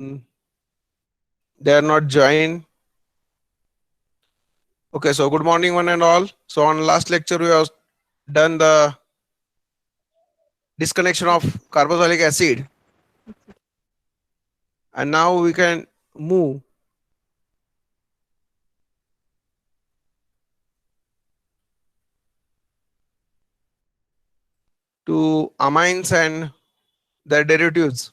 Mm, they are not joined. Okay, so good morning, one and all. So on last lecture, we have done the disconnection of carboxylic acid, and now we can move to amines and their derivatives.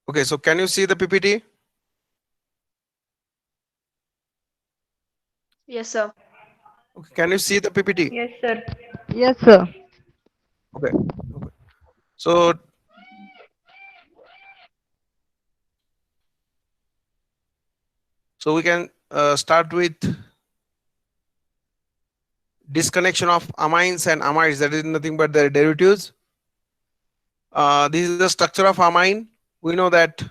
Okay, so can you see the PPT? Yes, sir. Okay, can you see the PPT? Yes, sir. Yes, sir. Okay, okay. So we can start with disconnection of amines and amides. That is nothing but their derivatives. This is the structure of amine. We know that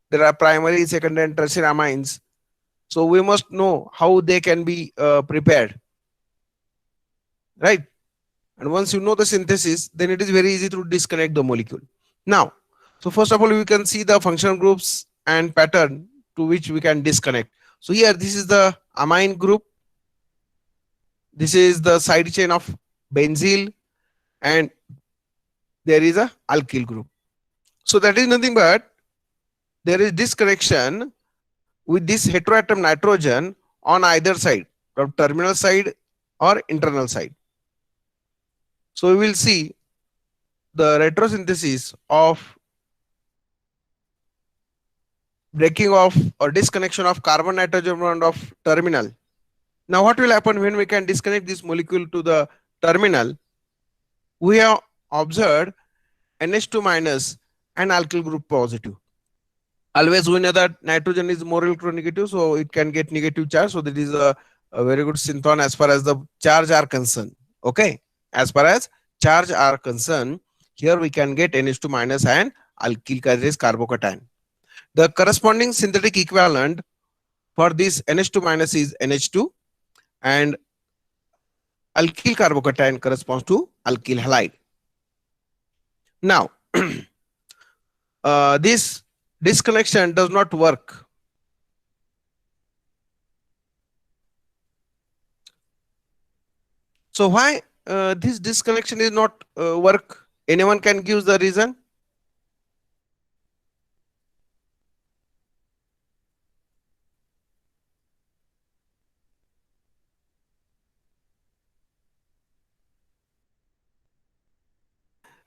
there are primary, secondary, and tertiary amines. So we must know how they can be prepared, right? And once you know the synthesis, then it is very easy to disconnect the molecule. Now, so first of all, we can see the functional groups and pattern to which we can disconnect. So here, this is the amine group. This is the side chain of benzyl, and there is a alkyl group. So that is nothing but there is disconnection with this heteroatom nitrogen on either side, from terminal side or internal side. So we will see the retrosynthesis of breaking off or disconnection of carbon nitrogen bond of terminal. Now what will happen when we can disconnect this molecule to the terminal? We have observed NH2 minus and alkyl group positive. Always we know that nitrogen is more electronegative, so it can get negative charge. So that is a very good synthon as far as the charge are concerned. Okay, as far as charge are concerned, here we can get NH2 minus and alkyl carbocation. The corresponding synthetic equivalent for this NH2 minus is NH2, and alkyl carbocation corresponds to alkyl halide. Now, this disconnection does not work. So why this disconnection is not work? Anyone can give the reason?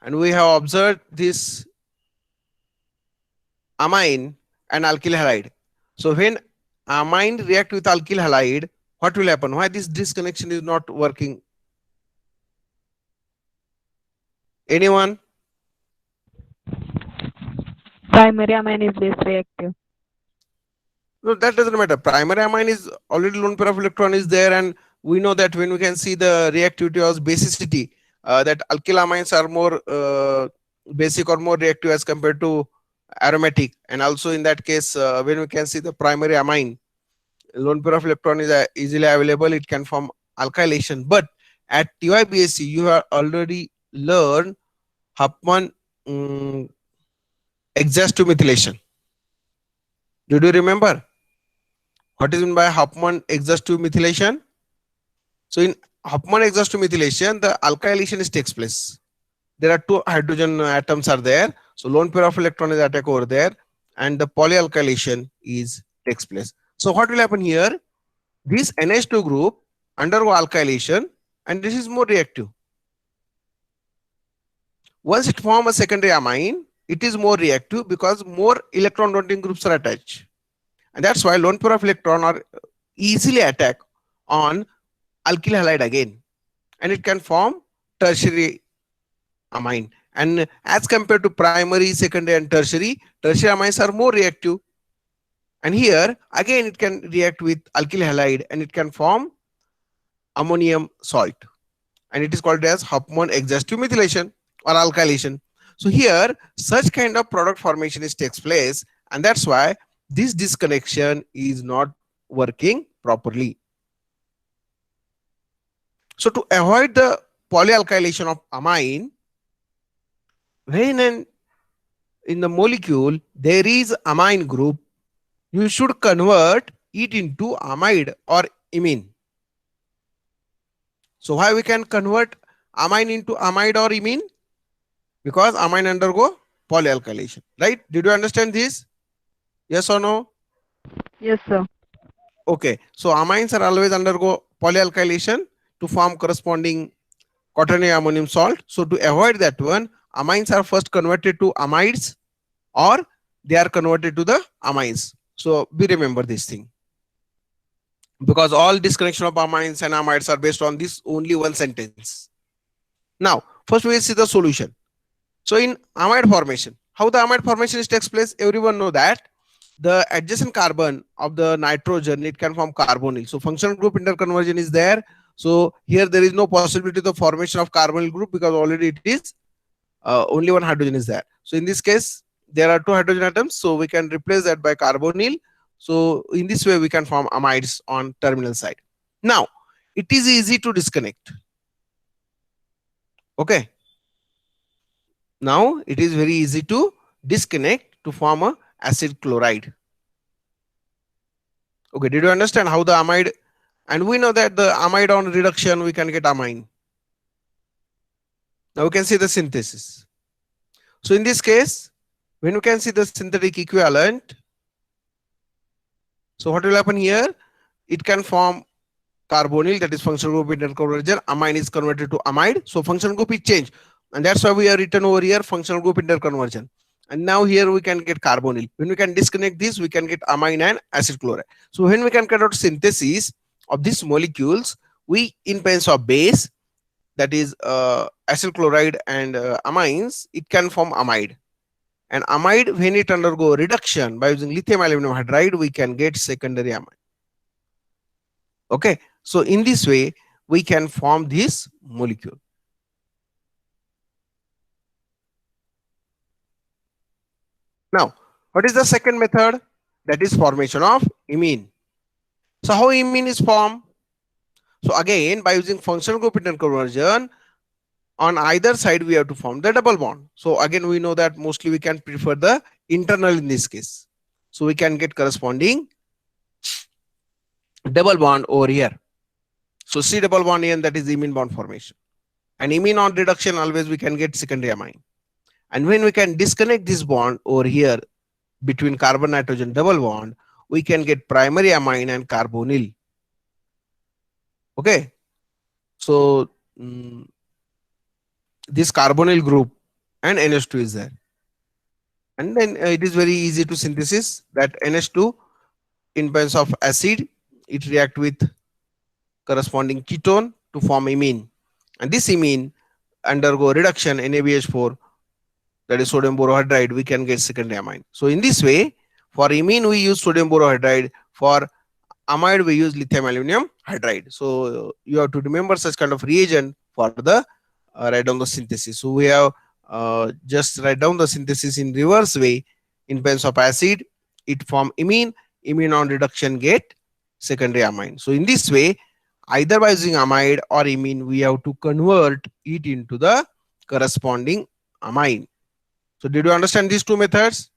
And we have observed this amine and alkyl halide. So when amine react with alkyl halide, what will happen? Why this disconnection is not working? Anyone? Primary amine is less reactive. No, that doesn't matter. Primary amine is already lone pair of electron is there, and we know that when we can see the reactivity or basicity, that alkyl amines are more basic or more reactive as compared to aromatic. And also in that case, when we can see the primary amine, lone pair of electron is easily available. It can form alkylation. But at TYBSc, you have already learned Huffman exhaustive methylation. Did you remember? What is meant by Huffman exhaustive methylation? So in Huffman exhaustive methylation, the alkylation is takes place. There are two hydrogen atoms are there. So lone pair of electron is attack over there, and the polyalkylation is takes place. So what will happen here? This NH2 group undergo alkylation, and this is more reactive. Once it forms a secondary amine, it is more reactive because more electron donating groups are attached. And that's why lone pair of electron are easily attack on alkyl halide again, and it can form tertiary amine. And as compared to primary, secondary, and tertiary amines are more reactive. And here again it can react with alkyl halide and it can form ammonium salt. and it is called as Huffman exhaustive methylation or alkylation. So here such kind of product formation is takes place, and that's why this disconnection is not working properly. So to avoid the polyalkylation of amine, when in the molecule there is amine group, you should convert it into amide or imine. So why we can convert amine into amide or imine? Because amine undergo polyalkylation, right? Did you understand this? Yes or no? Yes, sir. Okay. So amines are always undergo polyalkylation to form corresponding quaternary ammonium salt. So to avoid that one, amines are first converted to amides or they are converted to the amines. So we remember this thing, because all disconnection of amines and amides are based on this only one sentence. Now, first we will see the solution. So in amide formation, how the amide formation is takes place, everyone know that the adjacent carbon of the nitrogen, it can form carbonyl. So functional group interconversion is there. So here there is no possibility of the formation of carbonyl group because already it is only one hydrogen is there. So in this case, there are two hydrogen atoms, so we can replace that by carbonyl. So in this way, we can form amides on terminal side. Now, it is easy to disconnect. Okay. Now it is very easy to disconnect to form a acid chloride. Okay. Did you understand how the amide? And we know that the amide on reduction, we can get amine. Now we can see the synthesis. So in this case, when we can see the synthetic equivalent, so what will happen here? It can form carbonyl, that is functional group interconversion. Amine is converted to amide. So functional group is changed. And that's why we are written over here functional group interconversion. And now here we can get carbonyl. When we can disconnect this, we can get amine and acid chloride. So when we can carry out synthesis of these molecules, we in presence of base, that is acid chloride and amines, it can form amide. And amide, when it undergo reduction by using lithium aluminum hydride, we can get secondary amide. Okay. So in this way, we can form this molecule. Now, what is the second method? That is formation of imine. So how imine is formed? So again, by using functional group interconversion, on either side we have to form the double bond. So again, we know that mostly we can prefer the internal in this case. So we can get corresponding double bond over here. So C double bond N, that is imine bond formation. And imine on reduction, always we can get secondary amine. And when we can disconnect this bond over here between carbon nitrogen double bond, we can get primary amine and carbonyl. Okay. So this carbonyl group and NH2 is there. And then it is very easy to synthesis that NH2 in presence of acid, it react with corresponding ketone to form imine. And this imine undergo reduction NaBH4, that is sodium borohydride, we can get secondary amine. So in this way, for imine we use sodium borohydride, for amide we use lithium aluminum hydride. So you have to remember such kind of reagent for the write down the synthesis. So we have just write down the synthesis in reverse way. In presence of acid, it form imine, imine on reduction get secondary amine. So in this way, either by using amide or imine, we have to convert it into the corresponding amine. So did you understand these two methods?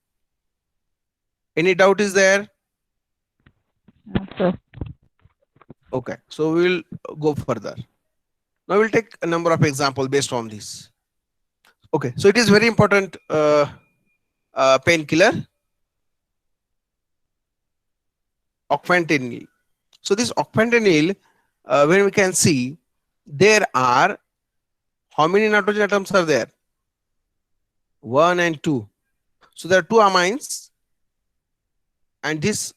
Any doubt is there? Yes, sir. Okay, so we will go further. Now we'll take a number of examples based on this. Okay, so it is very important painkiller, ocfentanyl. So this ocfentanyl, when we can see, there are how many nitrogen atoms are there? 1 and 2. So there are two amines, and this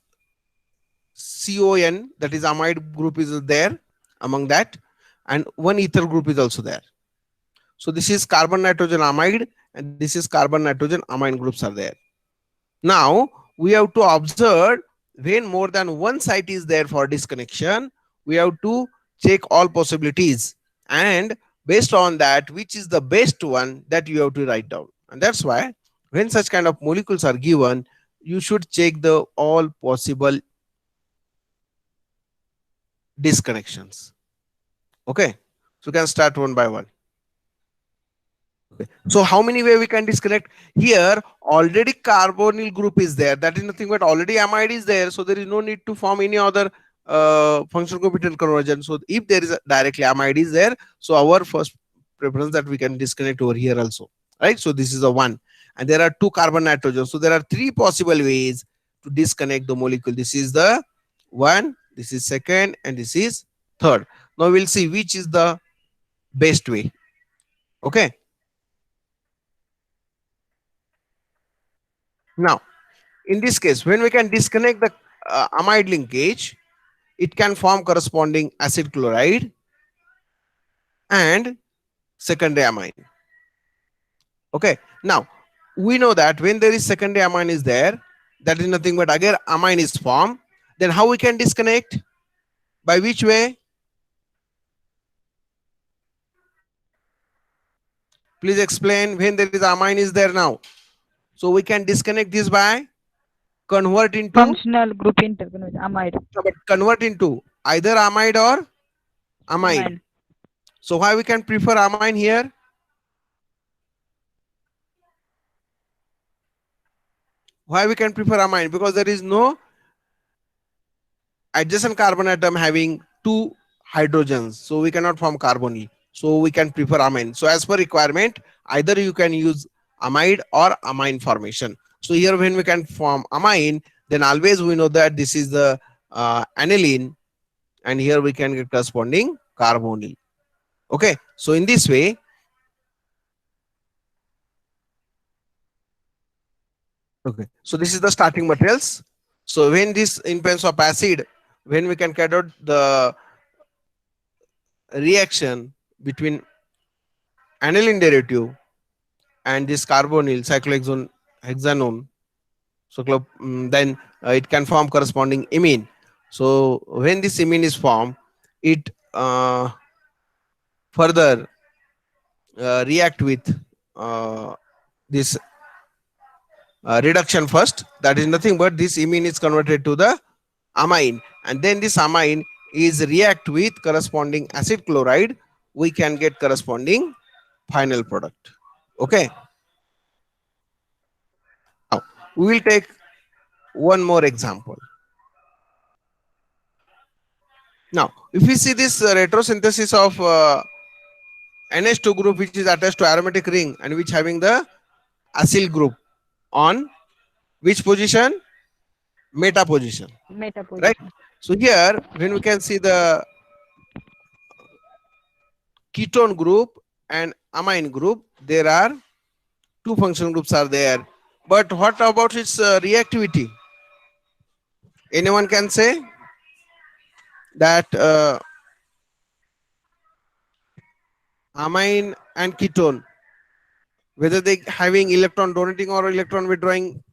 CON, that is amide group, is there among that, and one ethyl group is also there. So this is carbon nitrogen amide, and this is carbon nitrogen amine groups are there. Now we have to observe when more than one site is there for disconnection, we have to check all possibilities, and based on that which is the best one that you have to write down. And that's why when such kind of molecules are given, you should check the all possible disconnections. Okay, so we can start one by one. Okay. So how many way we can disconnect? Here already carbonyl group is there. That is nothing but already amide is there. So there is no need to form any other functional group between conversion. So if there is a directly amide is there, so our first preference that we can disconnect over here also. Right. So this is a one. And there are two carbon nitrogen. So there are three possible ways to disconnect the molecule. This is the one, this is second, and this is third. Now we'll see which is the best way. Okay. Now in this case, when we can disconnect the amide linkage, it can form corresponding acid chloride and secondary amine. Okay. Now we know that when there is secondary amine is there, that is nothing but again amine is formed. Then how we can disconnect? By which way? Please explain when there is amine is there now. So we can disconnect this by convert into, Functional group interconversion. Amide. but convert into either amide or amide. Amine. So why we can prefer amine here? Why we can prefer amine? Because there is no adjacent carbon atom having two hydrogens, so we cannot form carbonyl, so we can prefer amine. So as per requirement, either you can use amide or amine formation. So here when we can form amine, then always we know that this is the aniline, and here we can get corresponding carbonyl. Okay, so in this way, okay, so this is the starting materials. So when this in presence of acid, when we can carry out the reaction between aniline derivative and this carbonyl cyclohexone hexanone, so then it can form corresponding imine. So when this imine is formed, it further react with this reduction first, that is nothing but this imine is converted to the amine, and then this amine is react with corresponding acid chloride, we can get corresponding final product. Okay, now we will take one more example. Now if we see this retrosynthesis of NH2 group which is attached to aromatic ring and which having the acyl group on which position? Meta position, Meta right? position. So here when we can see the ketone group and amine group, there are two functional groups are there, but what about its reactivity? Anyone can say that amine and ketone, whether they having electron donating or electron withdrawing,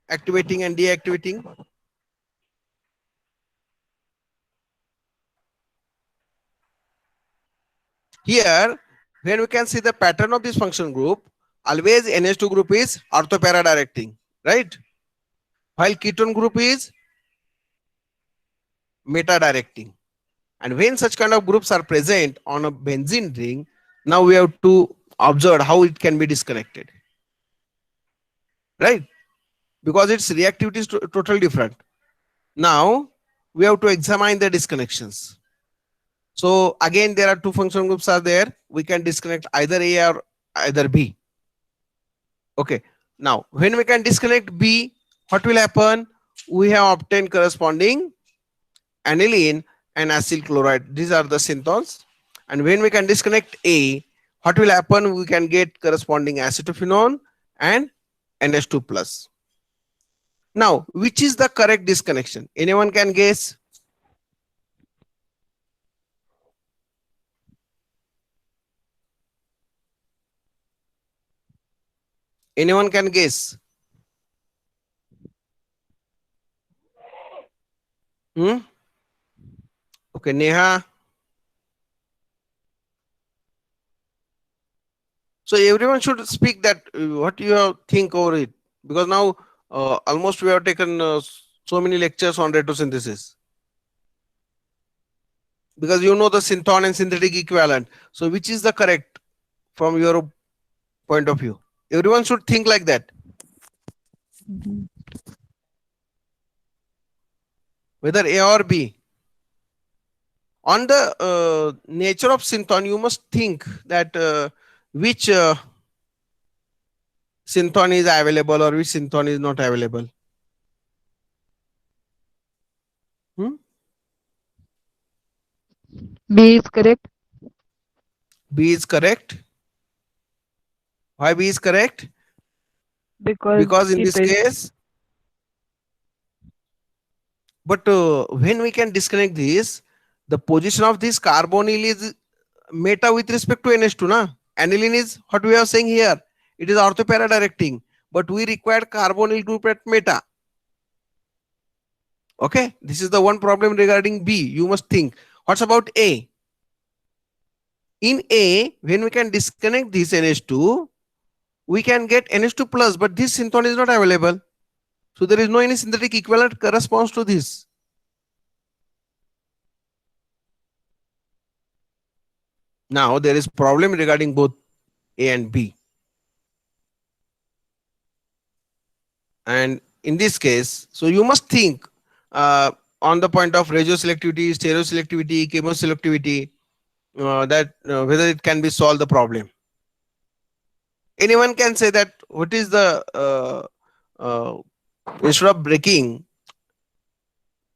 activating and deactivating? Here when we can see the pattern of this function group, always NH2 group is orthopara directing, right? While ketone group is meta directing. And when such kind of groups are present on a benzene ring, now we have to observe how it can be disconnected, right? Because its reactivity is totally different. Now we have to examine the disconnections. So again, there are two functional groups are there. We can disconnect either A or either B. Okay. Now when we can disconnect B, what will happen? We have obtained corresponding aniline and acyl chloride. These are the synthons. And when we can disconnect A, what will happen? We can get corresponding acetophenone and NH2 plus. Now, which is the correct disconnection? Anyone can guess? Anyone can guess? Hmm? Okay, Neha. So everyone should speak that what you have think over it, because now almost we have taken so many lectures on retrosynthesis, because you know the synthon and synthetic equivalent. So which is the correct from your point of view? Everyone should think like that, Mhm. whether A or B. On the nature of synthon, you must think that which synthon is available or which synthon is not available. Hmm? B is correct B is correct. Why B is correct? because Because in it this is. case, but when we can disconnect this, the position of this carbonyl is meta with respect to NH2, na? Aniline is what we are saying here. It is orthopara directing, but we require carbonyl group at meta. Okay, this is the one problem regarding B. You must think. What's about A? In A, when we can disconnect this NH2, we can get NH2 plus, but this synthon is not available. So there is no any synthetic equivalent corresponds to this. Now there is problem regarding both A and B. And in this case, so you must think on the point of radioselectivity, stereoselectivity, chemoselectivity, that whether it can be solved the problem. Anyone can say that what is the uh, instead of breaking,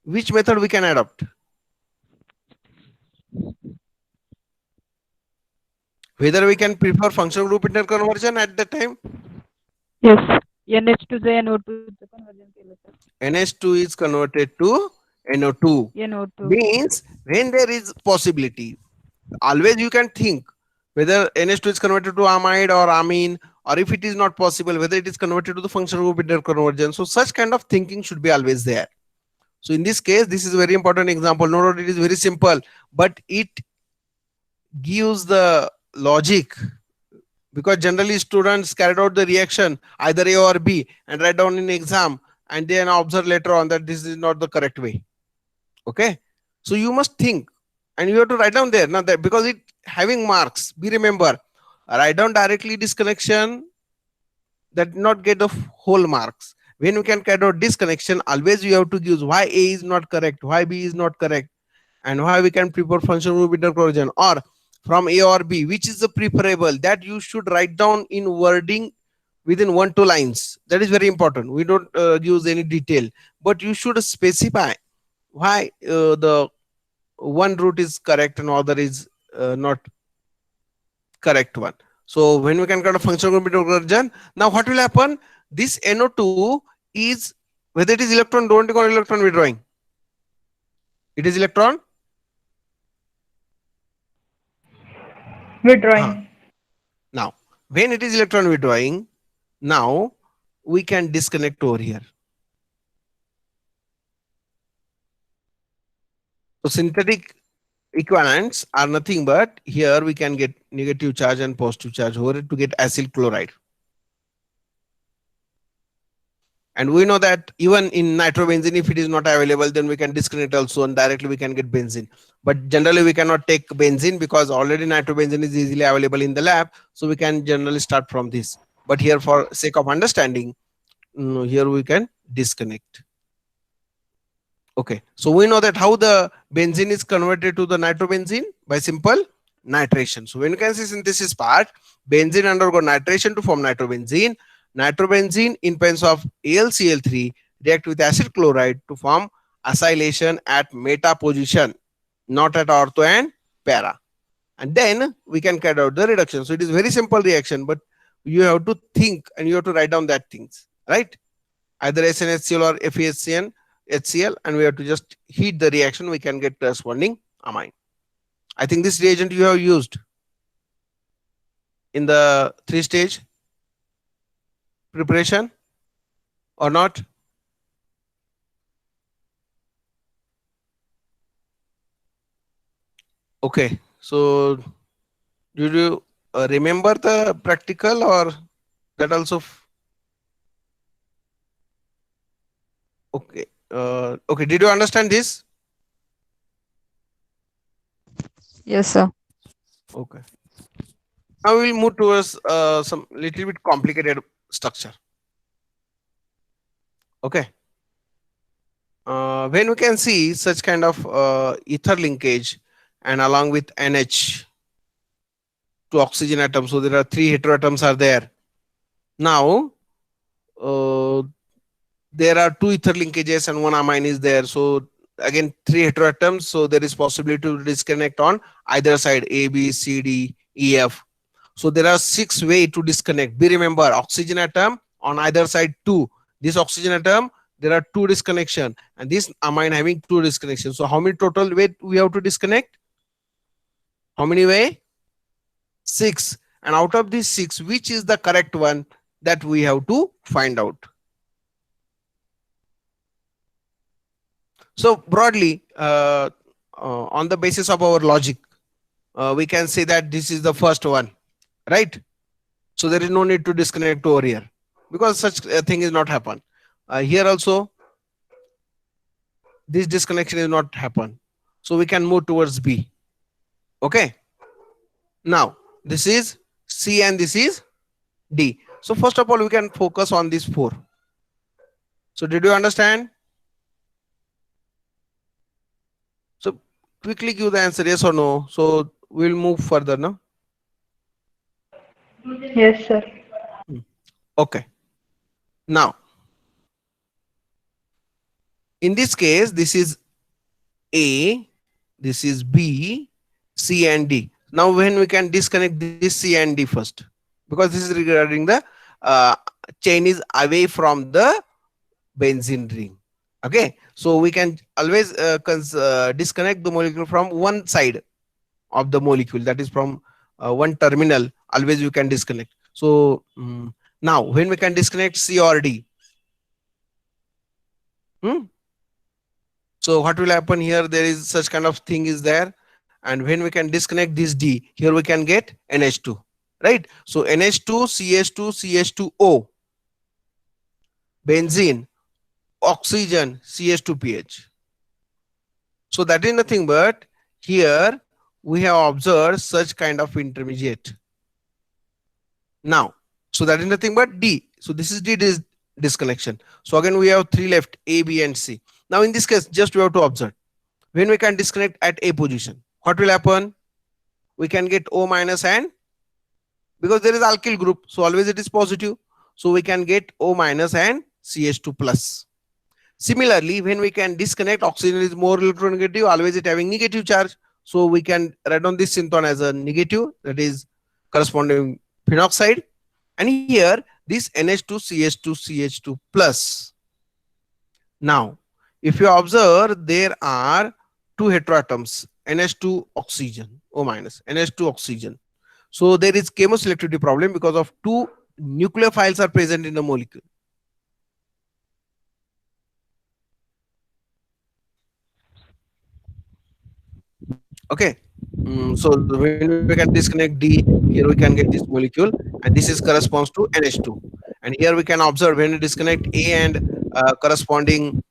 which method we can adopt? Whether we can prefer functional group interconversion at the time. Yes. NH2 से NO2 चं conversion केलं तर NH2 is converted to NO2. NO2. Means when there is possibility, always you can think whether NH2 is converted to amide or amine, or if it is not possible, whether it is converted to the functional group interconversion. So such kind of thinking should be always there. So in this case, this is a very important example. Not only it is very simple, but it gives the logic, because generally students carried out the reaction either A or B and write down in exam, and then observe later on that this is not the correct way. Okay, so you must think and you have to write down there now, that because it having marks, be remember, write down directly disconnection, that not get the whole marks. When you can carry out disconnection, always you have to use why A is not correct, why B is not correct, and why we can prepare functional group interconversion, or from A or B which is the preferable, that you should write down in wording within 1 2 lines. That is very important. We don't use any detail, but you should specify why the one route is correct and other is not correct one. So when we can kind of functional group interconversion, now what will happen? This NO2 is, whether it is electron donating or electron withdrawing, it is electron. Huh. Withdrawing. Now when it is electron withdrawing, now we can disconnect over here. So synthetic equivalents are nothing but here we can get negative charge and positive charge over it to get acyl chloride. And we know that even in nitrobenzene, if it is not available, then we can disconnect also and directly we can get benzene. But generally we cannot take benzene because already nitrobenzene is easily available in the lab. So we can generally start from this. But here for sake of understanding, here we can disconnect. Okay, so we know that how the benzene is converted to the nitrobenzene by simple nitration. So when you can see synthesis part, benzene undergo nitration to form nitrobenzene. Nitrobenzene in presence of AlCl3 react with acid chloride to form acylation at meta position, not at ortho and para. And then we can carry out the reduction. So it is very simple reaction, but you have to think and you have to write down that things, right? Either SnHCl or FeHCN HCl, and we have to just heat the reaction, we can get corresponding amine. I think this reagent you have used in the 3 stage preparation or not? Okay, so did you remember the practical or that also? Okay. Okay. Did you understand this? Yes, sir. Okay. Now we'll move towards some little bit complicated structure. Okay. When we can see such kind of ether linkage and along with NH to oxygen atom, so there are three heteroatoms are there. Now uh, there are two ether linkages and one amine is there. So again three heteroatoms. So there is possibility to disconnect on either side A, B, C, D, E, F. So there are six way to disconnect. Be remember oxygen atom on either side two. This oxygen atom there are two disconnection and this amine having two disconnection. So how many total way we have to disconnect? How many way? Six. And out of these six, which is the correct one that we have to find out? So broadly, on the basis of our logic, we can say that this is the first one, right? So there is no need to disconnect over here because such a thing is not happen. Here also, this disconnection is not happen. So we can move towards B. Okay. Now this is C and this is D. So first of all, we can focus on these four. So did you understand? So quickly give the answer yes or no. So we'll move further now. Yes, sir. Hmm. Okay. Now in this case, this is A, this is B, C and D. Now when we can disconnect this C and D first, because this is regarding the uh, chain is away from the benzene ring. Okay, so we can always disconnect the molecule from one side of the molecule, that is from one terminal. Always we can disconnect. So now when we can disconnect C or D, hmm, so what will happen here? There is such kind of thing is there, and when we can disconnect this D, here we can get NH2, right? So NH2, CH2, CH2O, benzene, oxygen, CH2PH. So that is nothing but here we have observed such kind of intermediate. Now, so that is nothing but D. So this is D disconnection. So again we have three left, A, B, and C. Now in this case, just we have to observe when we can disconnect at A position, what will happen? We can get O minus and because there is alkyl group, so always it is positive. So we can get O minus and CH2 plus. Similarly, when we can disconnect, oxygen is more electronegative, always it having negative charge. So we can write on this synthon as a negative, that is corresponding phenoxide. And here this NH2CH2CH2 plus. Now, if you observe, there are two heteroatoms, NH2 oxygen, O minus, NH2 oxygen. So there is chemoselectivity problem because of two nucleophiles are present in the molecule. Okay. So when we can disconnect D, here we can get this molecule, and this is corresponds to NH2. And here we can observe when we disconnect A and corresponding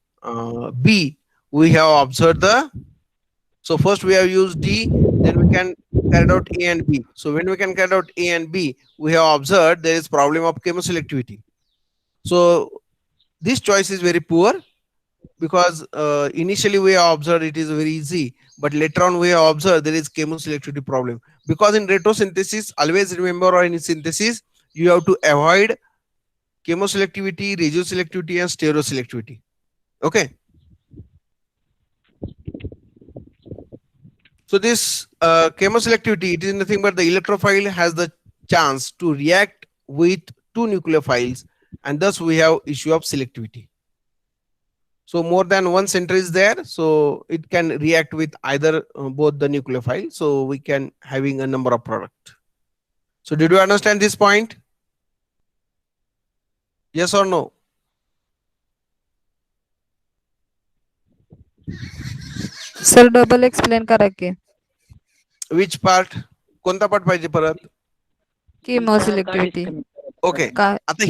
B, we have observed the. So first we have used D, then we can carry out A and B. So when we can carry out A and B, we have observed there is problem of chemoselectivity. So this choice is very poor because initially we have observed it is very easy, but later on we have observed there is chemoselectivity problem. Because in retrosynthesis, always remember, or in synthesis, you have to avoid chemoselectivity, radioselectivity, and stereoselectivity. Okay. So this chemoselectivity, it is nothing but the electrophile has the chance to react with two nucleophiles, and thus we have issue of selectivity. So more than one center is there, so it can react with either both the nucleophile. So we can having a number of product. So did you understand this point? Yes or no? Sir double explain करा की. Which part? कोणता part पाहिजे परत? Chemo सिलेक्टिव्हिटी okay, काय आता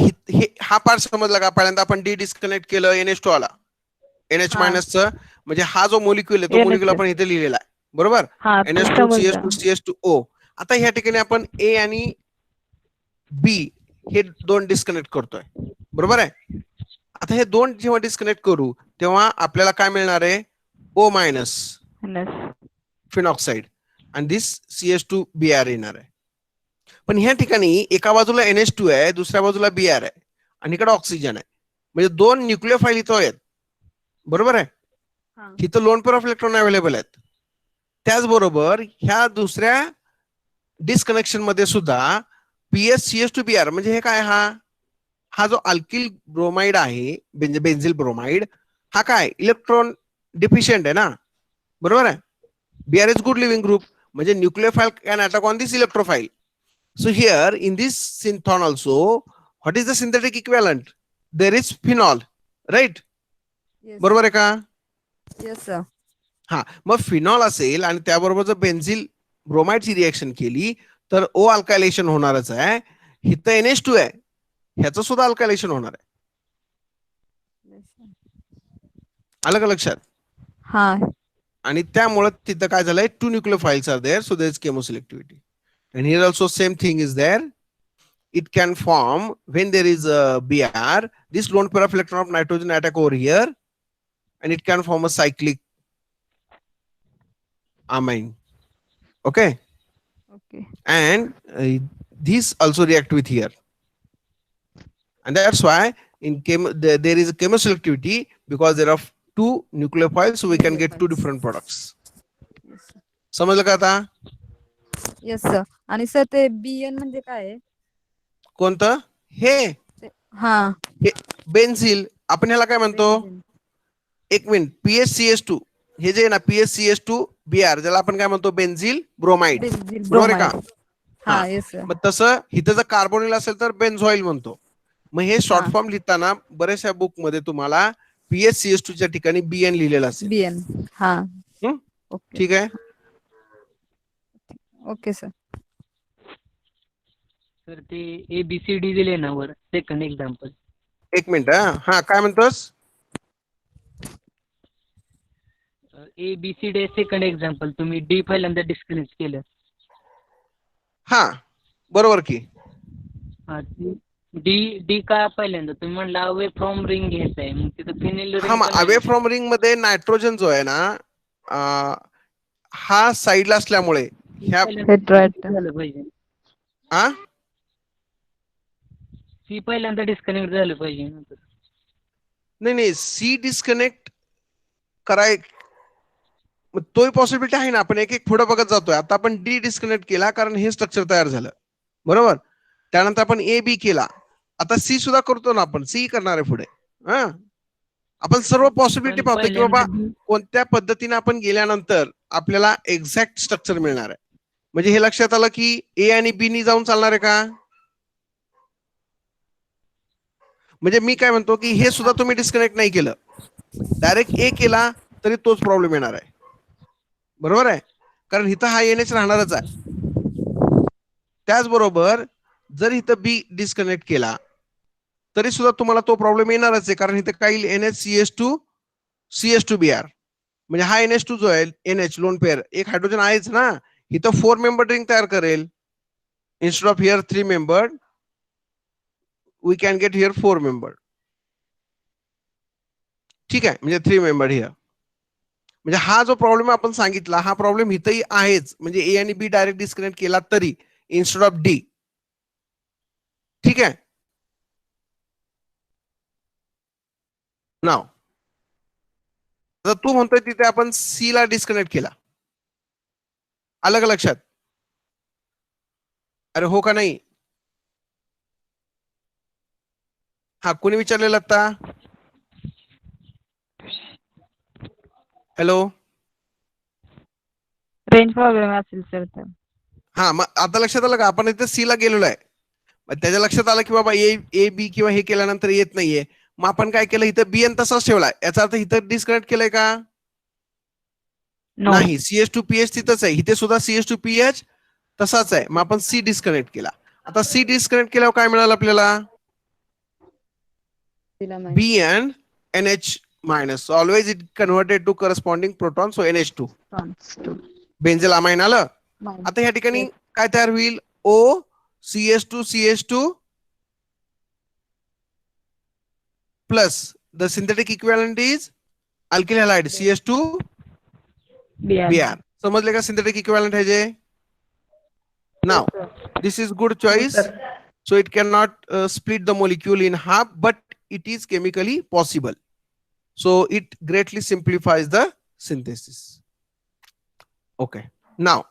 हा part समजला का? पहिल्यांदा आपण डी डिस्कनेक्ट केलं, NH2 आला, NH हा मायनसचं, म्हणजे हा जो मोलिक्युल आहे तो मोलिक्युल आपण NH इथे लिहिलेला आहे, बरोबर? हा ते NH2 CH2 समजलं CH2O. आता ह्या ठिकाणी आपण ए आणि बी हे दोन डिस्कनेक्ट करतोय, बरोबर आहे? आता हे दोन जेव्हा डिस्कनेक्ट करू तेव्हा आपल्याला काय मिळणार आहे? O minus NS. फिनॉक्साइड आणि दिस CH2Br येणार आहे. पण ह्या ठिकाणी एका बाजूला NH2 आहे, दुसऱ्या बाजूला Br आहे आणि इकडे ऑक्सिजन आहे, म्हणजे दोन न्यूक्लियोफाईल इथं आहेत, बरोबर आहे? हा इथं lone pair of electron available आहेत. त्याचबरोबर ह्या दुसऱ्या डिस्कनेक्शन मध्ये सुद्धा PS CH2Br, म्हणजे हे काय? हा जो अल्किल ब्रोमाइड आहे, बेन्झिल ब्रोमाइड, हा काय इलेक्ट्रॉन डिफिशियंट आहे ना, बरोबर आहे? Br is good leaving group, म्हणजे nucleophile can attack on this electrophile. So here in this synthon also, what is the synthetic equivalent? There is phenol, right? Yes बरोबर आहे का? येस सर हा, मग phenol असेल आणि त्याबरोबर जर बेन्झिल ब्रोमाइडची रिएक्शन केली तर ओ अल्कायलेशन होणारच आहे. इथं NH2 आहे, ह्याचं सुद्धा अल्कायलेशन होणार आहे. आलं का लक्षात? हा आणि त्यामुळे तिथं काय झालंय? Two nucleophiles are there, so there is chemoselectivity. And here also same thing is there. It can form when there is a Br, this lone pair of electron of nitrogen attack over here, and it can form a cyclic amine. Okay, okay and these also react with here, and that's why in there is a chemoselectivity because there are two nucleophiles, so we can get two different products. समजलं का आता? Yes sir आणि sir ते BN म्हणजे काय आहे? कोणतं? हे हा बेन्झिल. आपण ह्याला काय म्हणतो? बेन्झीन एक मिनिट, PSCH2 हे जे आहे ना, PSCH2Br, ज्याला आपण काय म्हणतो? बेन्झिल ब्रोमाइड, बेन्झीन बरोबर आहे का? ब्रोमाइड हा, हा येस सर मग तसं इथं जर कार्बोनिल असेल तर बेन्झॉइल म्हणतो. मग हे हा शॉर्ट फॉर्म लिहिताना बऱ्याचशा बुक मध्ये तुम्हाला PSCH2 च्या ठिकाणी BN लिहिलेलं असेल. BN हा हं? ओके ठीक आहे. ओके सर सर ते ABCD दिले ना वर, सेकंड एक्झाम्पल. एक मिनिट, हा काय म्हणतोस? ABCD सेकंड एक्झाम्पल, तुम्ही डी पहिल्यांदा डिस्कनेक्ट केलं. हा बरोबर की. हा डी डी का पहिल्यांदा तुम्ही म्हणला अवे फ्रॉम रिंग घ्यायचं आहे, मग तिथं फिनिल हा, रिंग मग पण अवे आहे. फ्रॉम रिंग मध्ये नायट्रोजन जो आहे ना, हा साईडला असल्यामुळे ह्या हेट्राइट झालं पाहिजे. आ सी पहिल्यांदा डिस्कनेक्ट झालं पाहिजे नंतर. नाही, सी डिस्कनेक्ट कराय, मग तोही पॉसिबिलिटी आहे ना. आपण एक एक पुढे बघत जातोय. आता आपण डी डिस्कनेक्ट केला कारण हे स्ट्रक्चर तयार झालं, बरोबर? त्यानंतर आपण AB केला, आता सी सुद्धा करतो ना आपण, सी करणार आहे पुढे. हा, आपण सर्व पॉसिबिलिटी पण पाहतो की बाबा पहिल्यांदा कोणत्या पद्धतीने आपण गेल्यानंतर आपल्याला एक्झॅक्ट स्ट्रक्चर मिळणार आहे. म्हणजे हे लक्षात आलं की ए आणि बी नी जाऊन चालणार आहे का? म्हणजे मी काय म्हणतो की हे सुद्धा तुम्ही डिस्कनेक्ट नाही केलं, डायरेक्ट ए केला तरी तोच प्रॉब्लेम येणार आहे, बरोबर आहे? कारण इथं हा NH राहणारच आहे. त्याचबरोबर जर इथं बी डिस्कनेक्ट केला तरी सुद्धा तुम्हाला तो प्रॉब्लेम येणारच आहे, कारण इथं काही NH CH2Br, म्हणजे हा NH2 जो आहे, NH लोन पेअर, एक हायड्रोजन आहेच ना, इथं 4 मेंबर रिंग तयार करेल. Instead of here 3 member, we can get here 4 member. ठीक आहे, म्हणजे 3 मेंबर हिअर. म्हणजे हा जो प्रॉब्लेम आपण सांगितला, हा प्रॉब्लेम इथंही आहेच. म्हणजे ए आणि बी डायरेक्ट डिस्कनेक्ट केला तरी इन्स्टेड ऑफ डी. ठीक आहे. नाव आता तू म्हणतोय तिथे आपण सी ला डिस्कनेक्ट केला, आलं का लक्षात? अरे हो का नाही? हा, कोणी विचारलेलं आता? हॅलो, रेंज प्रॉब्लेम असेल सर तर हा, मग आता लक्षात आलं का? आपण इथे सी ला गेलेलो आहे. मग त्याच्या लक्षात आलं की बाबा ए बी किंवा हे केल्यानंतर येत नाहीये. मग आपण काय केलं? इथं BN तसाच ठेवलाय. याचा अर्थ इथं डिस्कनेक्ट केलंय का? नो नाही, CH2PH तिथंच आहे. इथे सुद्धा CH2PH तसाच आहे. मग आपण सी डिस्कनेक्ट केला. आता सी डिस्कनेक्ट केल्यावर काय मिळालं आपल्याला? B and NH minus. So always it converted to corresponding proton. So NH2. Benzyl amine आलं. आता या ठिकाणी काय तयार होईल? O CH2 CH2 plus the synthetic equivalent is alkyl halide CH2 Br. समजले का synthetic equivalent है जे? Now this is good choice. So it cannot split the molecule in half, but it is chemically possible. So it greatly simplifies the synthesis. Okay. Now,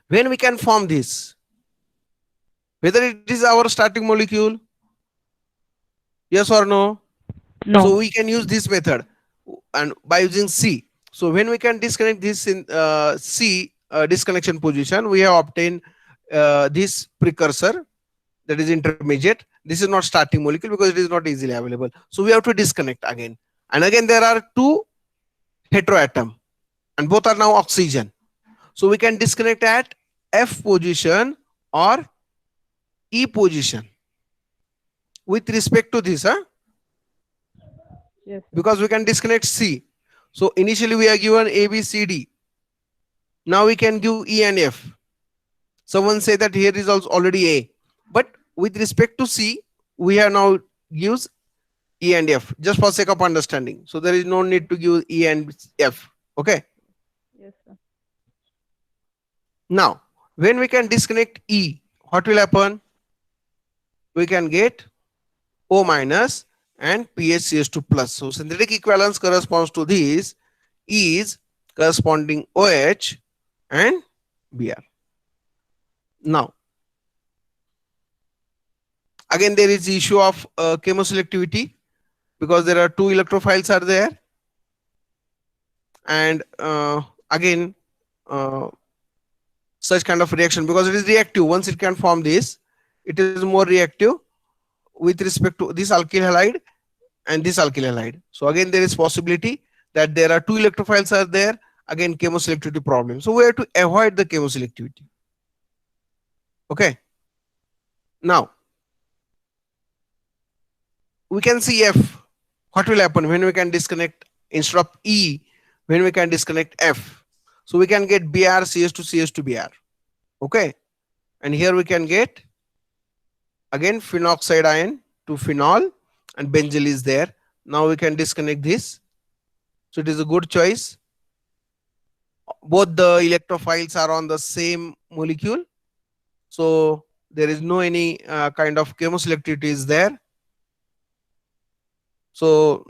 when we can form this, whether it is our starting molecule, yes or no? No. So we can use this method and by using C. So when we can disconnect this in C disconnection position, we have obtained this precursor, that is intermediate. This is not starting molecule because it is not easily available. So we have to disconnect again. And again, there are two heteroatom and both are now oxygen. So we can disconnect at F position or E position with respect to this, huh? Yes. Because we can disconnect C. So initially we are given A, B, C, D. Now we can give E and F. Someone say that here is also already A, but with respect to C, we have now used E and F just for sake of understanding. So there is no need to give E and F. Okay. Yes, sir. Now, when we can disconnect E, what will happen? We can get O minus and PHCH2 plus. So synthetic equivalence corresponds to this is corresponding OH and Br. Now, again there is the issue of chemoselectivity because there are two electrophiles are there, and again such kind of reaction, because it is reactive, once it can form this, it is more reactive with respect to this alkyl halide and this alkyl halide. So again there is possibility that there are two electrophiles are there, again chemoselectivity problem. So we have to avoid the chemoselectivity. Okay. Now we can see F. What will happen when we can disconnect instead of E, when we can disconnect F? So we can get Br CH2 CH2 Br. Okay. And here we can get again phenoxide ion to phenol and benzyl is there. Now we can disconnect this. So it is a good choice. Both the electrophiles are on the same molecule. So there is no any kind of chemoselectivity is there. So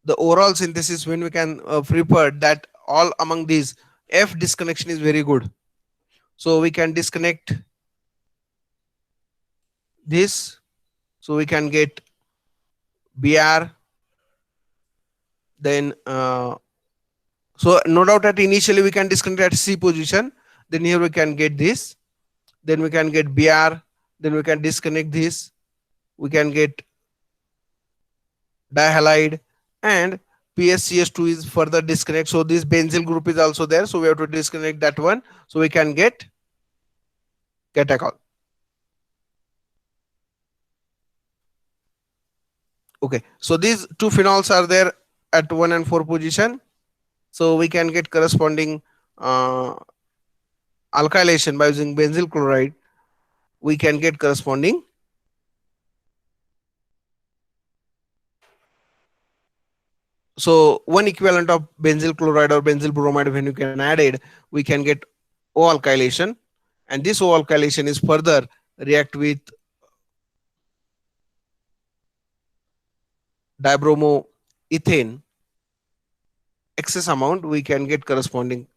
the overall synthesis, when we can prefer that all among these, F disconnection is very good. So we can disconnect this. So we can get Br. Then so no doubt that initially we can disconnect at C position. Then here we can get this. Then we can get Br. Then we can disconnect this. We can get dihalide and PSCH2 is further disconnect. So this benzyl group is also there. So we have to disconnect that one. So we can get catechol. Okay. So these two phenols are there at 1 and 4 position. So we can get corresponding alkylation by using benzyl chloride. We can get corresponding so one equivalent of benzyl chloride or benzyl bromide, when you can add it, we can get O alkylation, and this O alkylation is further react with dibromoethane excess amount. We can get corresponding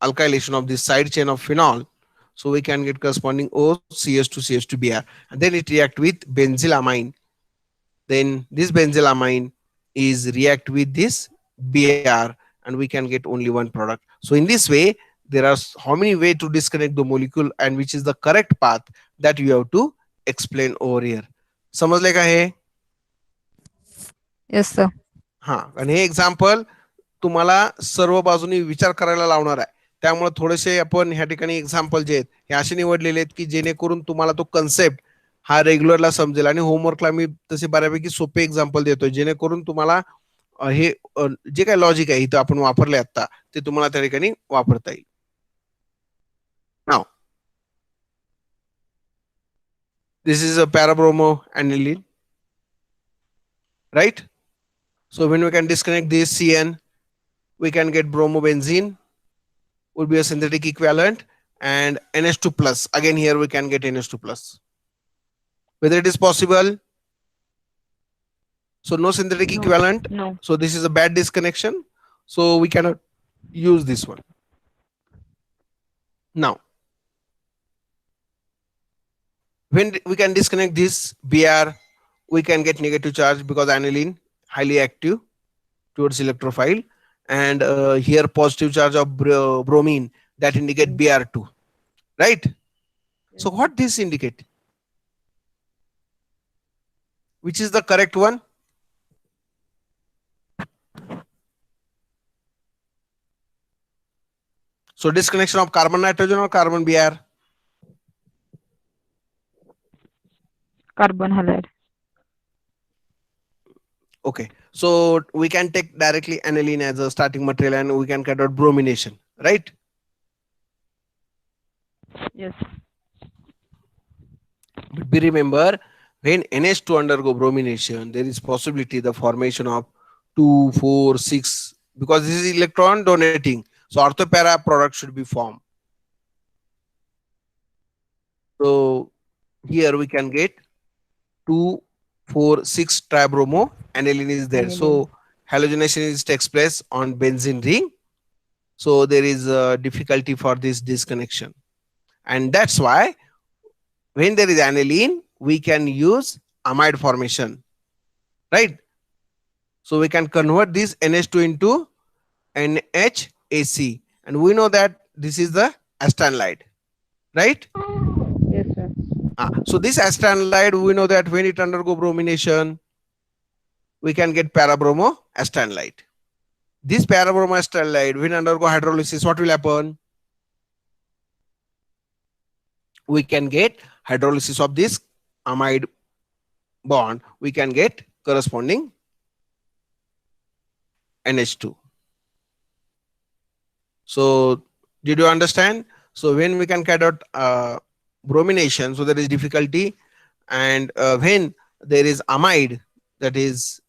alkylation of this side chain of phenol. So we can get corresponding O CH2 CH2 Br, and then it react with benzylamine. Then this benzylamine is react with this Br, and we can get only one product. So in this way, there are how many ways to disconnect the molecule and which is the correct path that you have to explain over here. समजले का हे? Yes, sir. हा, आणि हे example तुम्हाला सर्व बाजूनी विचार करायला लावणार आहे. त्यामुळे थोडेसे आपण ह्या ठिकाणी एक्झाम्पल जे आहेत हे असे निवडलेले आहेत की जेणेकरून तुम्हाला तो कन्सेप्ट हा रेग्युलरला समजेल. आणि होमवर्कला मी तसे बऱ्यापैकी सोपे एक्झाम्पल देतोय जेणेकरून तुम्हाला हे जे काही लॉजिक आहे इथं आपण वापरले आता ते तुम्हाला त्या ठिकाणी वापरता येईल. नाव this is a parabromo aniline, right? So when we can disconnect this CN, we can get bromobenzene would be a synthetic equivalent, and NH2 plus. Again here we can get NH2 plus. Whether it is possible, so no synthetic No. equivalent. No. So this is a bad disconnection. So we cannot use this one. Now, when we can disconnect this Br, we can get negative charge because aniline highly active towards electrophile, and here positive charge of bromine that indicate Br2, right? So what this indicate? Which is the correct one? So disconnection of carbon nitrogen or carbon Br? Carbon halide. Okay, so we can take directly aniline as a starting material and we can carry out bromination, right? Yes. But be remember, when NH2 undergo bromination, there is possibility the formation of 2, 4, 6, because this is electron donating. So orthopara product should be formed. So here we can get 2, 4, 6 tribromo aniline is there. So halogenation is takes place on benzene ring. So there is a difficulty for this disconnection. And that's why when there is aniline, we can use amide formation, right? So we can convert this NH2 into NHAC. And we know that this is the acetanilide, right? Yes, sir. So this acetanilide, we know that when it undergo bromination, we can get parabromo acetanilide. This parabromo acetanilide, when undergo hydrolysis, what will happen? We can get hydrolysis of this amide bond. We can get corresponding NH2. So did you understand? So when we can carry out bromination, so there is difficulty, and when there is amide, that is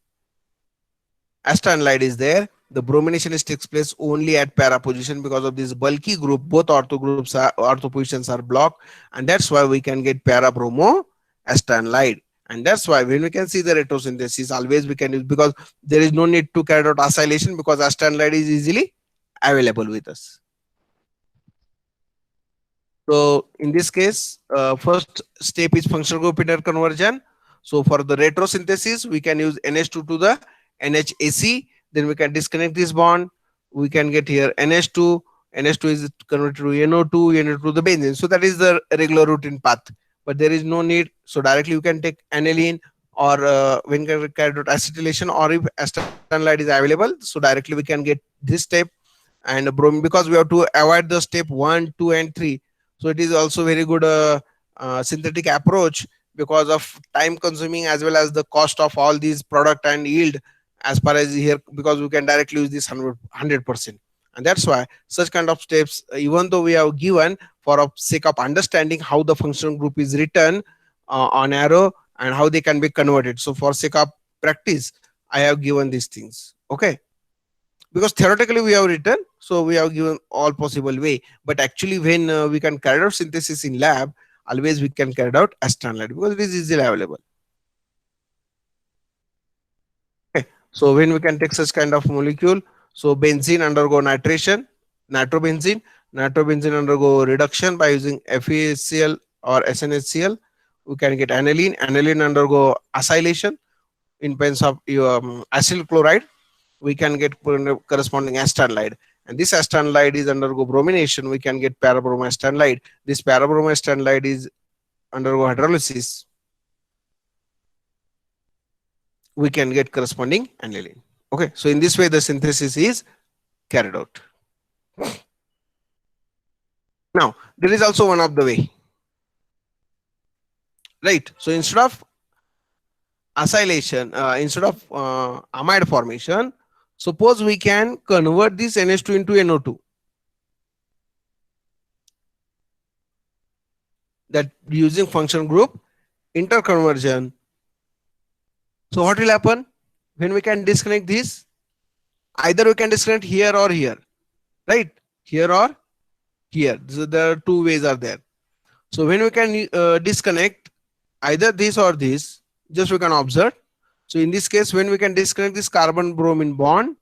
acetanilide is there, the bromination is takes place only at para position because of this bulky group. Both ortho positions are blocked, and that's why we can get para bromo acetanilide. And that's why when we can see the retrosynthesis, always we can use, because there is no need to carry out acylation because acetanilide is easily available with us. So in this case, first step is functional group interconversion. So for the retrosynthesis, we can use NH2 to the NHAC. Then we can disconnect this bond. We can get here NH2. NH2 is converted to NO2, NO2 to the benzene. So that is the regular routine path. But there is no need. So directly you can take aniline, or when you can carry out acetylation, or if acetanilide is available, so directly we can get this step. And bromine, because we have to avoid the step 1, 2, and 3. So it is also very good synthetic approach because of time consuming as well as the cost of all these product and yield as far as here, because we can directly use this 100%. And that's why such kind of steps, even though we have given for a sake of understanding how the functional group is written on arrow and how they can be converted. So for sake of practice, I have given these things. Okay, because theoretically we have written, so we have given all possible way, but actually when we can carry out synthesis in lab, always we can carry out acetanilide because it is easily available. Okay, so when we can take such kind of molecule, so benzene undergo nitration, nitrobenzene, nitrobenzene undergo reduction by using FeCl or SnHCl. We can get aniline, aniline undergo acylation in presence of acyl chloride. We can get corresponding acetanilide, and this acetanilide is undergo bromination. We can get parabromoacetanilide. This parabromoacetanilide is undergo hydrolysis. We can get corresponding aniline. Okay, so in this way the synthesis is carried out. Now, there is also one of the way, right? So instead of acylation, instead of amide formation, suppose we can convert this NH2 into NO2, that using function group interconversion. So what will happen when we can disconnect this? Either we can disconnect here or here, right? Here or here. So there are two ways are there. So when we can disconnect either this or this, just we can observe. So in this case, when we can disconnect this carbon bromine bond,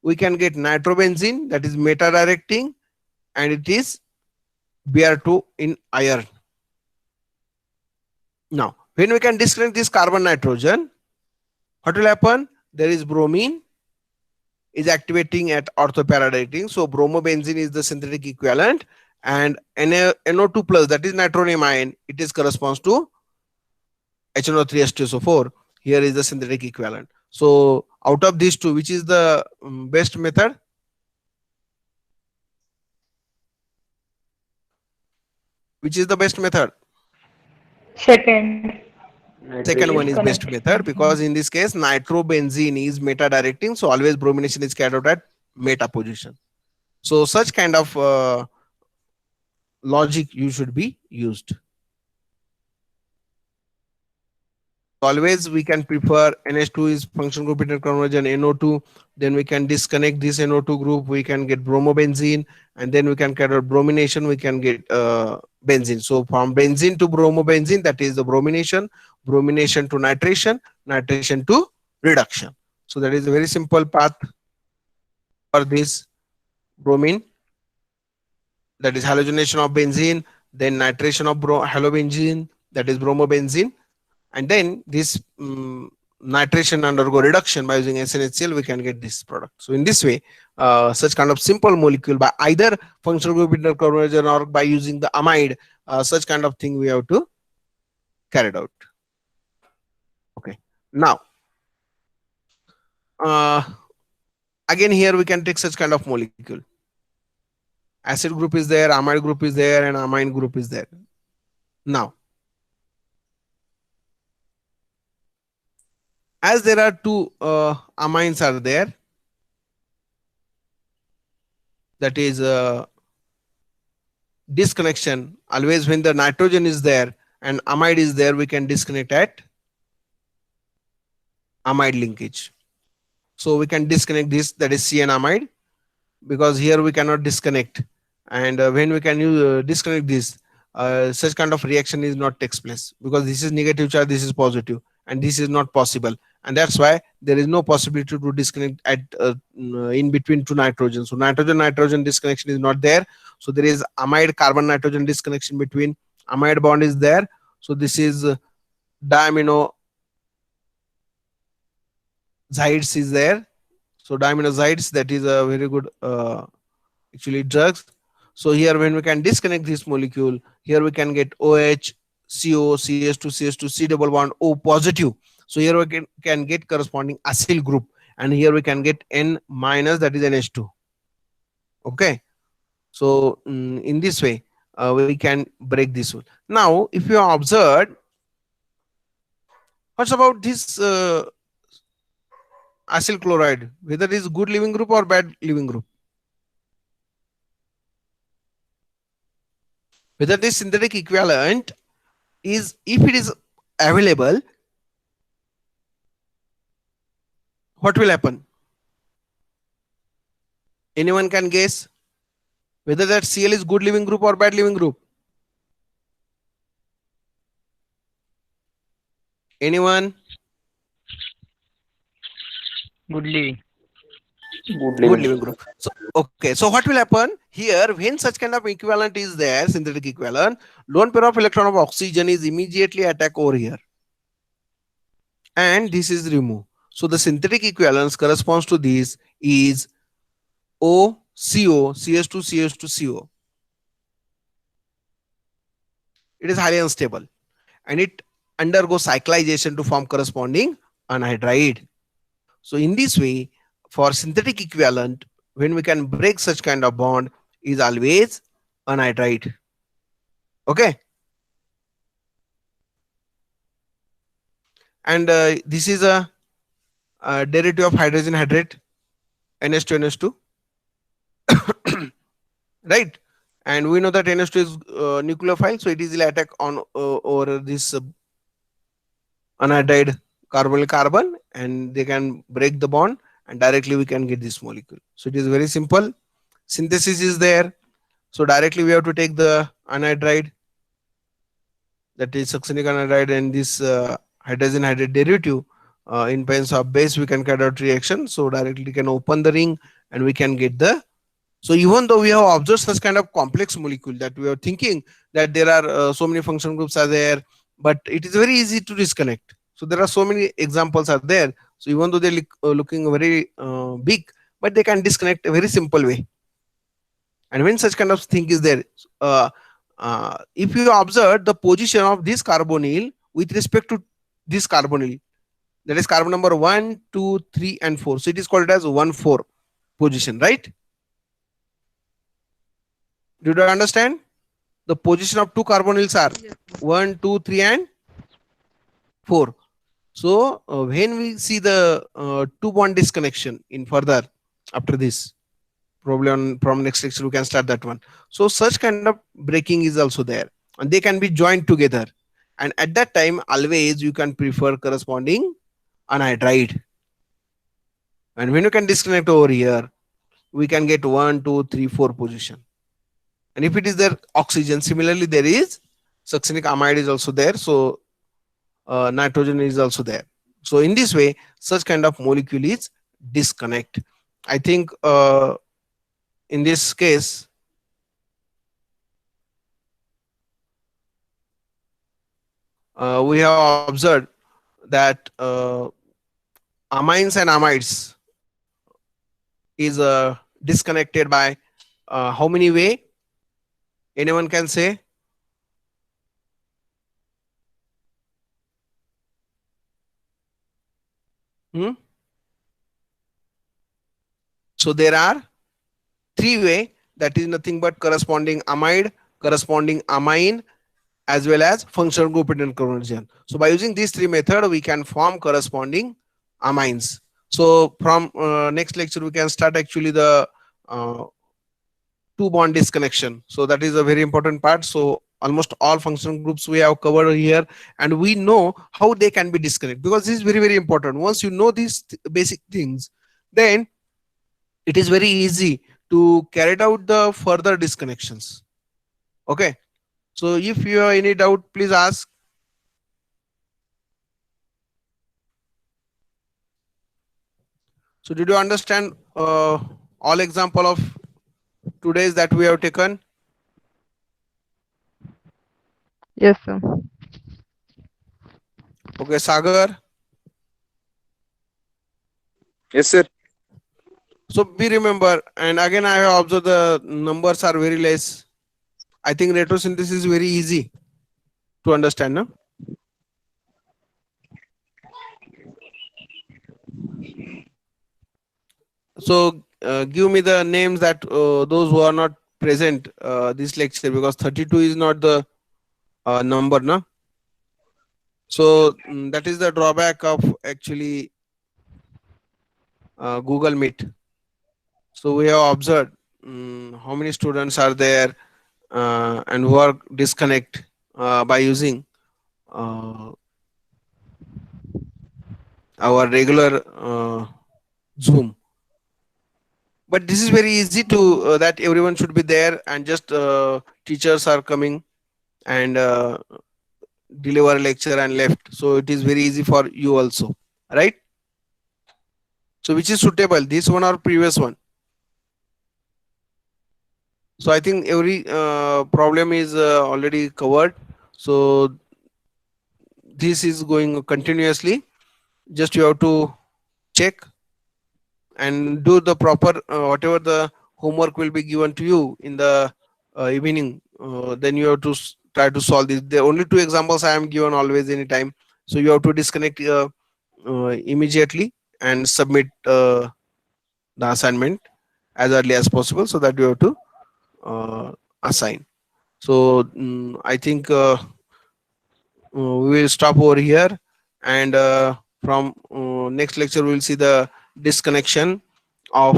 we can get nitrobenzene, that is meta directing, and it is Br2 in iron. Now, when we can disconnect this carbon nitrogen, what will happen? There is bromine is activating at orthopara. So bromobenzene is the synthetic equivalent, and NO2 plus, that is nitronium ion, it is corresponds to HNO3 H2SO4. Here is the synthetic equivalent. So out of these two, which is the best method? Which is the best method? Second. Second one is Nitrogen. best method, because in this case nitrobenzene is meta directing, so always bromination is carried out at meta position. So such kind of logic you should be used. Always we can prefer NH2 is function group interconversion NO2, then we can disconnect this NO2 group, we can get bromobenzene, and then we can carry out bromination, we can get benzene. So from benzene to bromobenzene, that is the bromination, bromination to nitration, nitration to reduction. So that is a very simple path for this bromine, that is halogenation of benzene, then nitration of halobenzene, that is bromobenzene, and then this nitration undergo reduction by using SNHCl, we can get this product. So in this way, such kind of simple molecule by either functional group interconversion or by using the amide, such kind of thing we have to carry it out. Okay. Now, uh, again here we can take such kind of molecule. Acid group is there, amide group is there, and amine group is there. Now, as there are two amines are there, that is disconnection. Always when the nitrogen is there and amide is there, we can disconnect at amide linkage. So we can disconnect this, that is CN amide, because here we cannot disconnect, and when we can use disconnect this, such kind of reaction is not takes place, because this is negative charge, this is positive, and this is not possible, and that's why there is no possibility to disconnect at in between two nitrogen. So nitrogen nitrogen disconnection is not there, so there is amide carbon nitrogen disconnection between, amide bond is there. So this is diamino zides is there. So diaminozides, that is a very good actually drugs. So here when we can disconnect this molecule, here we can get OH, CO, CS2, CS2, C double bond O positive. So here we can get corresponding acyl group, and here we can get N minus, that is NH2. Okay. So in this way, we can break this one. Now, if you observe, what's about this acyl chloride, whether it is good living group or bad living group? Whether this synthetic equivalent is, if it is available, what will happen? Anyone can guess whether that Cl is good living group or bad living group? Anyone? Good living. Good Good living. living group. So okay, so what will happen here when such kind of equivalent is there, synthetic equivalent, lone pair of electron of oxygen is immediately attack over here, and this is removed. So the synthetic equivalence corresponds to this is O, CO, CS2, CS2, CO. It is highly unstable, and it undergoes cyclization to form corresponding anhydride. So in this way, for synthetic equivalent, when we can break such kind of bond, is always anhydride. Okay, and this is a derivative of hydrogen hydrate, NH2 NH2, right? And we know that NH2 is nucleophile, so it easily attack on over this anhydride carbonyl carbon, and they can break the bond, and directly we can get this molecule. So it is very simple. Synthesis is there, so directly we have to take the anhydride, that is succinic anhydride, and this hydrogen hydrate derivative. In presence of base, we can carry out reaction, so directly we can open the ring and we can get the. So even though we have observed such kind of complex molecule, that we are thinking that there are so many function groups are there, but it is very easy to disconnect. So there are so many examples are there. So even though they look looking very big, but they can disconnect a very simple way. And when such kind of thing is there, uh, if you observe the position of this carbonyl with respect to this carbonyl, that is carbon number 1, 2, 3, and 4. So it is called as 1, 4 position, right? Did you understand? The position of two carbonyls are 1, 2, 3, and 4. So when we see the two bond disconnection in further after this, probably on from next lecture we can start that one. So such kind of breaking is also there, and they can be joined together. And at that time, always you can prefer corresponding anhydride. And when you can disconnect over here, we can get 1, 2, 3, 4 position. And if it is there oxygen, similarly there is succinic amide is also there. So nitrogen is also there. So in this way, such kind of molecule is disconnect. I think in this case, we have observed that amines and amides is disconnected by how many way? Anyone can say? Hmm? So there are three way, that is nothing but corresponding amide, corresponding amine, as well as functional group independent conversion. So by using these three methods, we can form corresponding amines. So from next lecture, we can start actually the uh, two bond disconnection. So that is a very important part. So almost all functional groups we have covered here, and we know how they can be disconnected, because this is very very important. Once you know these basic things, then it is very easy to carry out the further disconnections. Okay, so if you have any doubt, please ask. So did you understand all example of today's that we have taken? Yes, sir. Okay, Sagar. Yes, sir. So we remember, and again I have observed the numbers are very less. I think retrosynthesis is very easy to understand, no? So give me the names that those who are not present this lecture, because 32 is not the number, no? So that is the drawback of actually Google Meet. So we have observed how many students are there and who are disconnect by using uh, our regular Zoom. But this is very easy to that everyone should be there, and just teachers are coming and deliver lecture and left. So it is very easy for you also, right? So which is suitable, this one or previous one? So I think every problem is already covered. So this is going continuously. Just you have to check and do the proper whatever the homework will be given to you in the evening. Then you have to try to solve this. The only two examples I am given always anytime. So you have to disconnect immediately and submit the assignment as early as possible, so that you have to uh, assign. So I think we will stop over here, and from next lecture we will see the disconnection of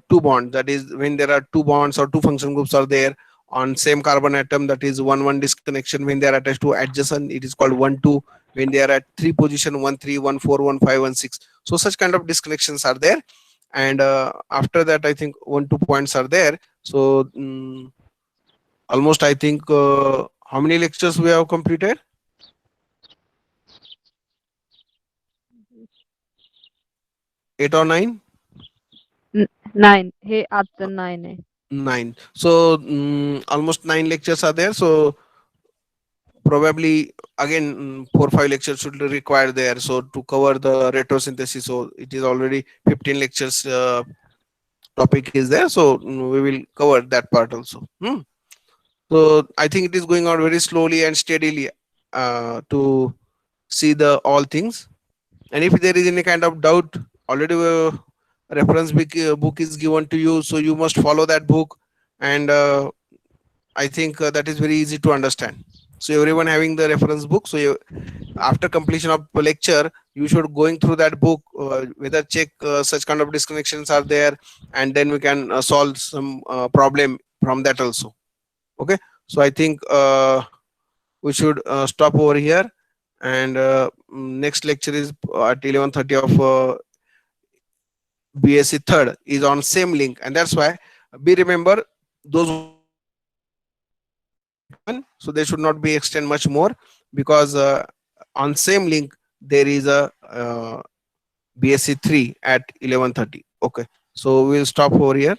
two bonds. That is, when there are two bonds or two function groups are there on same carbon atom, that is 1 1 disconnection. When they are attached to adjacent, it is called 1 2. When they are at three position, 1 3 1 4 1 5 1 6, so such kind of disconnections are there. And after that, I think 1 2 points are there. So almost, I think, how many lectures we have completed? 8 or 9? 9. हे आजचं 9 आहे. 9. So almost 9 lectures are there. So probably again 4 5 lectures should be required there, so to cover the retrosynthesis. So it is already 15 lectures topic is there, so we will cover that part also. So I think it is going on very slowly and steadily to see the all things. And if there is any kind of doubt, already reference book is given to you, so you must follow that book. And I think that is very easy to understand. So everyone having the reference book, so you, after completion of the lecture, you should going through that book, whether check such kind of disconnections are there, and then we can solve some problem from that also. Okay, so I think we should stop over here, and next lecture is at 11:30 of BSc third is on same link, and that's why be remember those who are already joined the link they should not extend, so they should not be extend much more, because on same link there is a BSc 3 at 11:30. Okay, so we'll stop over here.